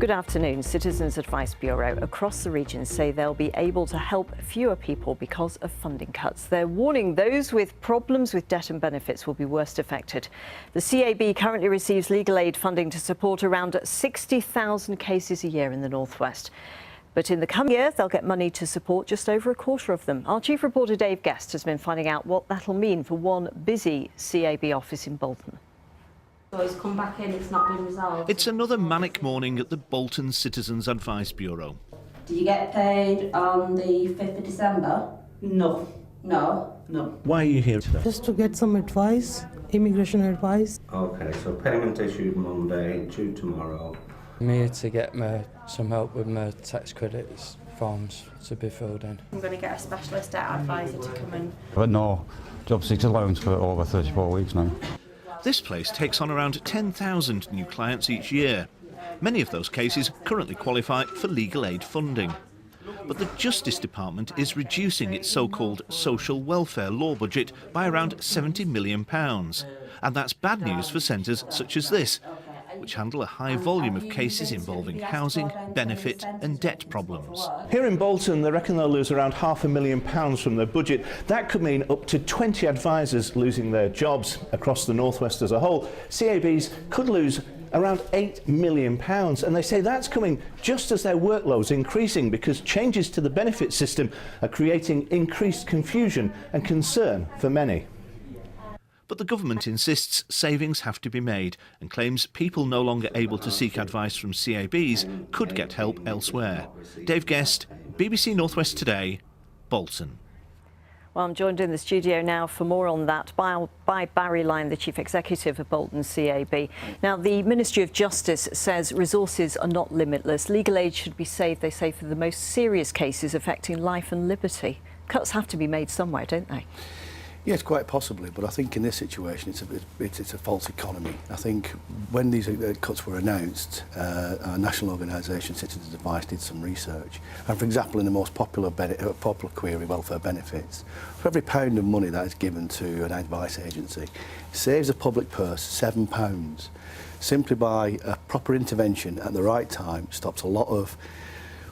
Good afternoon. Citizens Advice Bureau across the region say they'll be able to help fewer people because of funding cuts. They're warning those with problems with debt and benefits will be worst affected. The CAB currently receives legal aid funding to support around 60,000 cases a year in the northwest. But in the coming year, they'll get money to support just over a quarter of them. Our chief reporter Dave Guest has been finding out what that'll mean for one busy CAB office in Bolton. So he's come back in, it's not been resolved. It's another manic morning at the Bolton Citizens Advice Bureau. Did you get paid on the 5th of December? No. No? No. Why are you here today? Just to get some advice, immigration advice. Okay, so payment issued Monday, due tomorrow. I'm here to get some help with my tax credits forms to be filled in. I'm going to get a specialist debt advisor to come in. But no job seekers allowance for over 34 weeks now. This place takes on around 10,000 new clients each year. Many of those cases currently qualify for legal aid funding. But the Justice Department is reducing its so-called social welfare law budget by around £70 million. And that's bad news for centres such as this, which handle a high volume of cases involving housing, benefit and debt problems. Here in Bolton, they reckon they'll lose around £500,000 from their budget. That could mean up to 20 advisors losing their jobs across the northwest as a whole. CABs could lose around £8 million, and they say that's coming just as their workload's increasing because changes to the benefit system are creating increased confusion and concern for many. But the government insists savings have to be made and claims people no longer able to seek advice from CABs could get help elsewhere. Dave Guest, BBC Northwest Today, Bolton. Well, I'm joined in the studio now for more on that by Barry Lyne, the Chief Executive of Bolton CAB. Now, the Ministry of Justice says resources are not limitless. Legal aid should be saved, they say, for the most serious cases affecting life and liberty. Cuts have to be made somewhere, don't they? Yes, quite possibly, but I think in this situation it's a false economy. I think when these cuts were announced, our national organisation, Citizens Advice, did some research. And for example, in the most popular query, welfare benefits, for every £1 of money that is given to an advice agency, it saves the public purse £7. Simply by a proper intervention at the right time, stops a lot of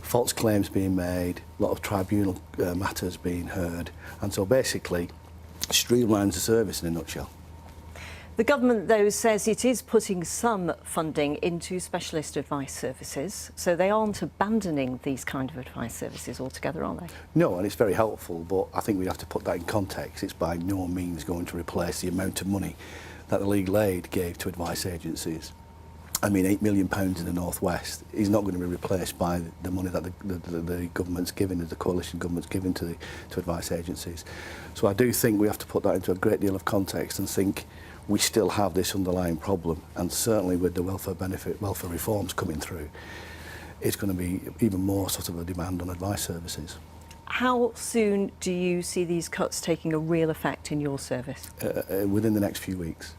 false claims being made, a lot of tribunal matters being heard, and so basically streamlines the service in a nutshell. The government, though, says it is putting some funding into specialist advice services, so they aren't abandoning these kind of advice services altogether, are they? No, and it's very helpful, but I think we have to put that in context. It's by no means going to replace the amount of money that the legal aid gave to advice agencies. I mean, £8 million in the northwest is not going to be replaced by the money that the government's given, the coalition government's given to advice agencies. So I do think we have to put that into a great deal of context and think we still have this underlying problem, and certainly with the welfare reforms coming through, it's going to be even more sort of a demand on advice services. How soon do you see these cuts taking a real effect in your service? Within the next few weeks.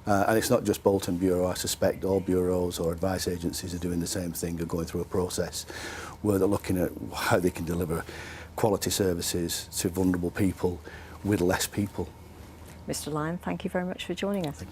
And it's not just Bolton Bureau. I suspect all bureaus or advice agencies are doing the same thing, are going through a process where they're looking at how they can deliver quality services to vulnerable people with less people. Mr. Lyne, thank you very much for joining us. Thank you.